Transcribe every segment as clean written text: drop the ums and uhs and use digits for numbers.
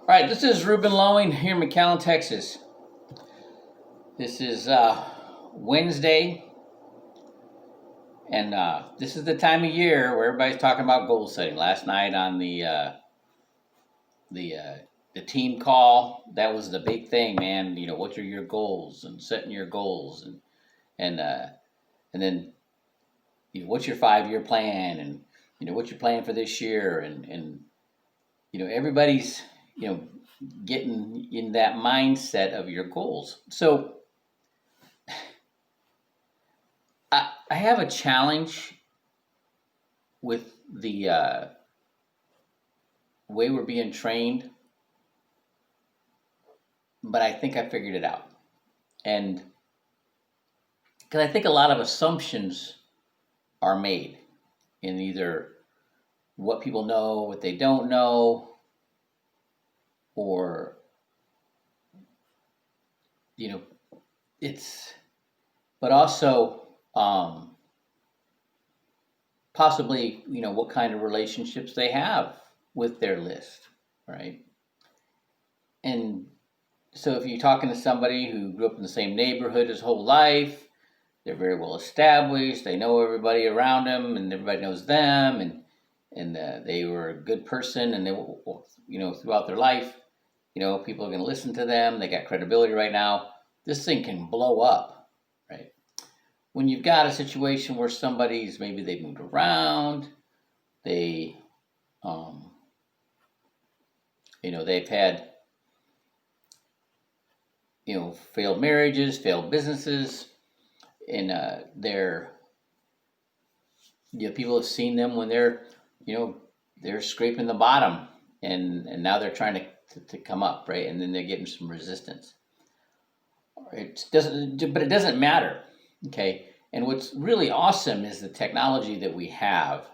All right, this is Ruben Loewen here in McAllen, Texas. This is Wednesday, and this is the time of year where everybody's talking about goal setting. Last night on the uh, the team call, that was the big thing, man. You know, what are your goals and setting your goals, and uh, and then what's your 5 year plan, and what's your plan for this year, and everybody's you know getting in that mindset of your goals. So I have a challenge with the way we're being trained, but I think I figured it out. And because I think a lot of assumptions are made in either what people know, what they don't know, or, you know, it's, but also possibly, what kind of relationships they have with their list, right? And so if you're talking to somebody who grew up in the same neighborhood his whole life, they're very well established, they know everybody around them, and everybody knows them, and they were a good person, and they, throughout their life, people are going to listen to them. They got credibility right now. This thing can blow up, right? When you've got a situation where somebody's maybe they've moved around, they, they've had failed marriages, failed businesses, and they're, people have seen them when they're scraping the bottom, and now they're trying to come up, right? And then they're getting some resistance. But it doesn't matter, okay? And what's really awesome is the technology that we have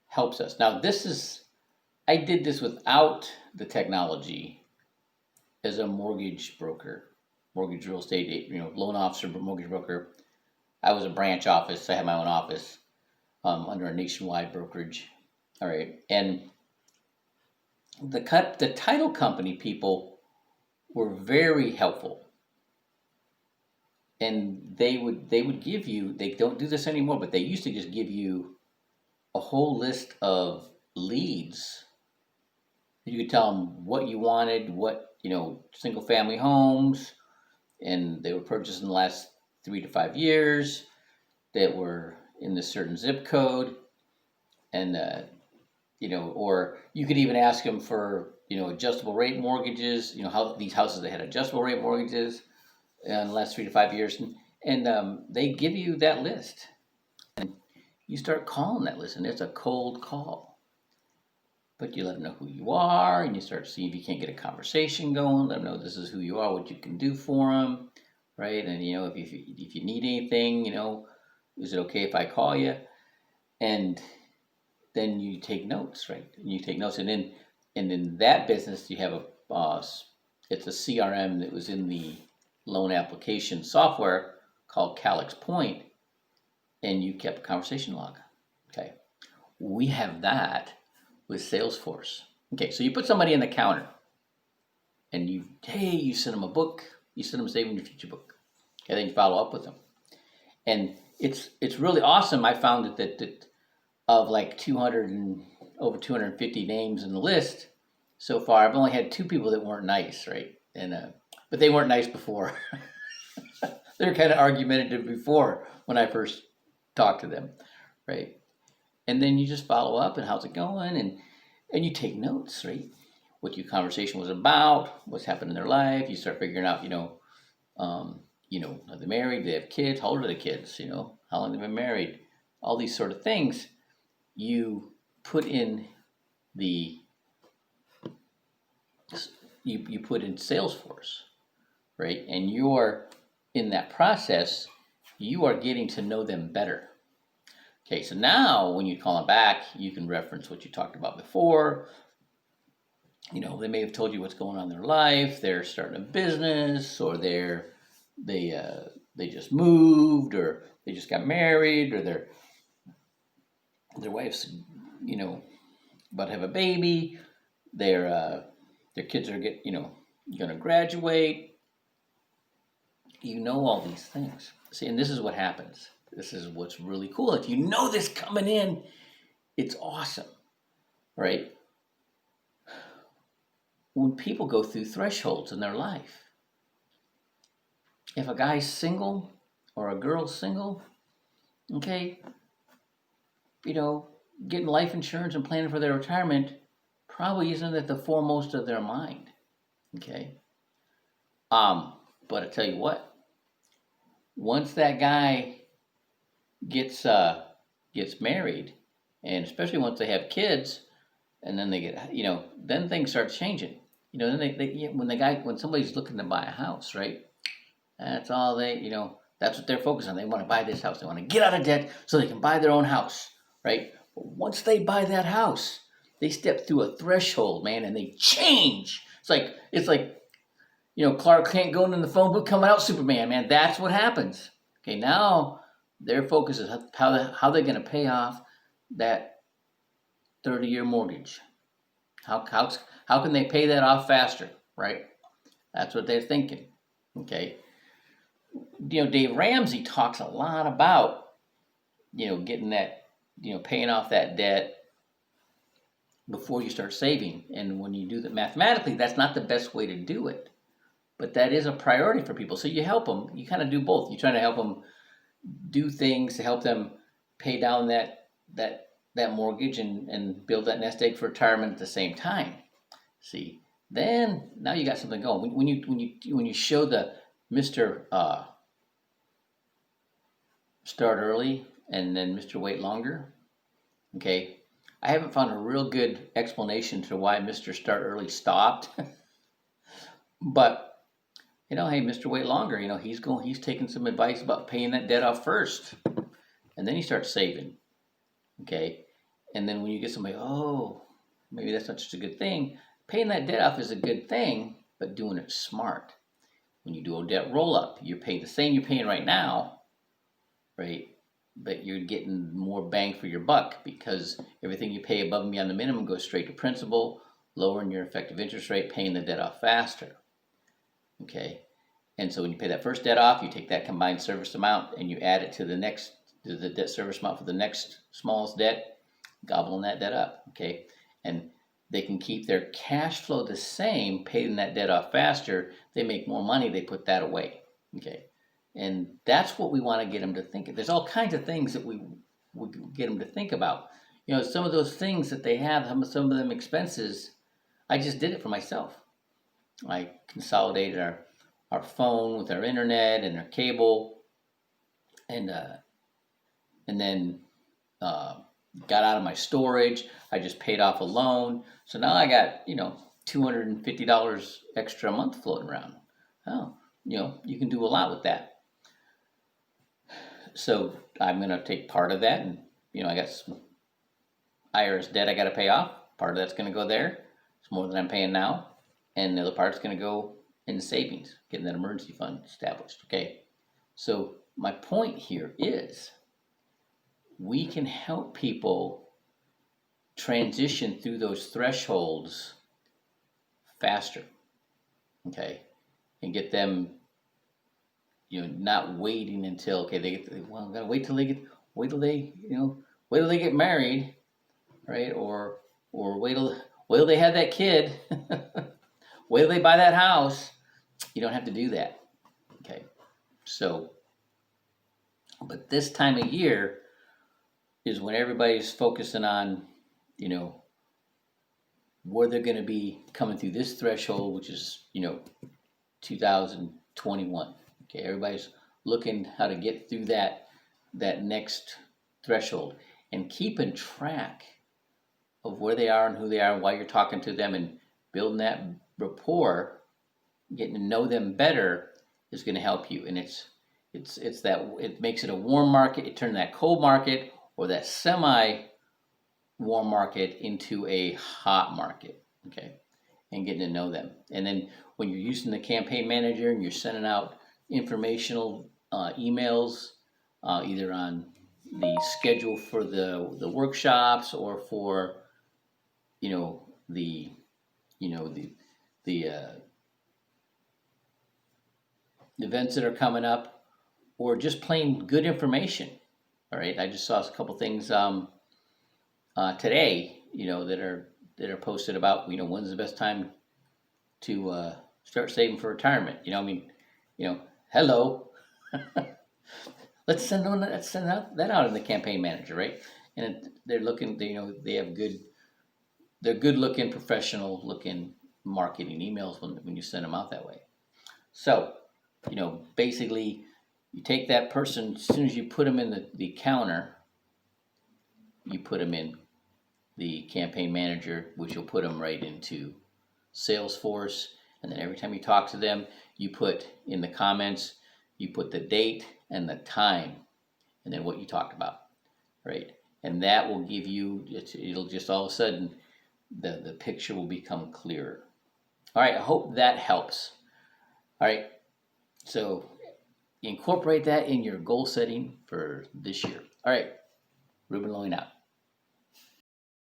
helps us. Now, I did this without the technology as a mortgage broker, mortgage real estate, loan officer, mortgage broker. I was a branch office. I had my own office under a nationwide brokerage. All right. And the title company people were very helpful. And they would give you, they don't do this anymore, but they used to just give you a whole list of leads. You could tell them what you wanted, single family homes, and they were purchased in the last 3 to 5 years that were in this certain zip code. And, or you could even ask them for, adjustable rate mortgages, how these houses that had adjustable rate mortgages in the last 3 to 5 years. And they give you that list. And you start calling that list, and it's a cold call. But you let them know who you are, and you start to see if you can't get a conversation going. Let them know this is who you are, what you can do for them, right? And if you need anything, is it okay if I call you? And then you take notes, right? And you take notes, and in that business, you have it's a CRM that was in the loan application software called Calyx Point, and you kept a conversation log. Okay, we have that with Salesforce. Okay, so you put somebody in the counter, and you send them a book, you send them a Saving Your Future book. Okay, then you follow up with them, and it's really awesome. I found that of like 200 and over 250 names in the list so far, I've only had 2 people that weren't nice, right? And but they weren't nice before. They were kind of argumentative before when I first talked to them, right? And then you just follow up, and how's it going, and you take notes, right? What your conversation was about, what's happened in their life. You start figuring out, are they married? Do they have kids? How old are the kids? How long they've been married? All these sort of things you put in you put in Salesforce, right? And you're in that process, you are getting to know them better. Okay, so now when you call them back, you can reference what you talked about before. They may have told you what's going on in their life. They're starting a business, or they just moved, or they just got married, or their wife's about to have a baby. They're their kids are going to graduate. You know all these things. See, and this is what happens. This is what's really cool. If you know this coming in, it's awesome, right? When people go through thresholds in their life, if a guy's single or a girl's single, okay, getting life insurance and planning for their retirement probably isn't at the foremost of their mind, okay? But I tell you what, once that guy gets married, and especially once they have kids, and then they get, then things start changing. Then when somebody's looking to buy a house, right? That's all that's what they're focused on. They want to buy this house. They want to get out of debt so they can buy their own house, right? But once they buy that house, they step through a threshold, man, and they change. It's like Clark Kent going in the phone book, coming out Superman, man. That's what happens. Okay, now their focus is how they're going to pay off that 30-year mortgage. How can they pay that off faster, right? That's what they're thinking. Okay. Dave Ramsey talks a lot about, getting that, paying off that debt before you start saving. And when you do that mathematically, that's not the best way to do it. But that is a priority for people. So you help them. You kind of do both. You're trying to help them do things to help them pay down that mortgage and build that nest egg for retirement at the same time. See, then now you got something going. When you show the Mr. Start Early and then Mr. Wait Longer, okay, I haven't found a real good explanation to why Mr. Start Early stopped. But hey, Mr. Wait Longer, he's taking some advice about paying that debt off first, and then he starts saving. Okay, and then when you get somebody, oh, maybe that's not such a good thing. Paying that debt off is a good thing, but doing it smart. When you do a debt roll up, you're paying the same you're paying right now, right? But you're getting more bang for your buck because everything you pay above and beyond the minimum goes straight to principal, lowering your effective interest rate, paying the debt off faster. Okay, and so when you pay that first debt off, you take that combined service amount and you add it to the debt service amount for the next smallest debt, gobbling that debt up. Okay, and they can keep their cash flow the same, paying that debt off faster. They make more money, they put that away. Okay, and that's what we want to get them to think of. There's all kinds of things that we get them to think about. Some of those things that they have, some of them expenses, I just did it for myself. I consolidated our phone with our internet and our cable, and then got out of my storage. I just paid off a loan, so now I got $250 extra a month floating around. Oh, you can do a lot with that. So I'm going to take part of that, and I got some IRS debt I got to pay off. Part of that's going to go there. It's more than I'm paying now. And the other part's going to go in savings, getting that emergency fund established. Okay, so my point here is we can help people transition through those thresholds faster, okay, and get them, not waiting until gotta wait till they get married, right, or wait till they have that kid. Wait till they buy that house. You don't have to do that. Okay. So, but this time of year is when everybody's focusing on, where they're going to be coming through this threshold, which is, 2021. Okay. Everybody's looking how to get through that next threshold and keeping track of where they are and who they are and why you're talking to them and building that rapport, getting to know them better is going to help you. And it's that it makes it a warm market. It turns that cold market or that semi warm market into a hot market. Okay, and getting to know them. And then when you're using the campaign manager and you're sending out informational emails, either on the schedule for the workshops or for the the events that are coming up, or just plain good information. All right, I just saw a couple things today, that are posted about, when's the best time to start saving for retirement. Hello, let's send that out in the campaign manager, right? And they're looking, they have they're good looking, professional looking marketing emails when you send them out that way. So, basically, you take that person, as soon as you put them in the counter, you put them in the campaign manager, which will put them right into Salesforce. And then every time you talk to them, you put in the comments, you put the date and the time, and then what you talked about, right? And that will give you, it'll just all of a sudden, the picture will become clearer. All right, I hope that helps. All right, so incorporate that in your goal setting for this year. All right, Ruben Loewen out.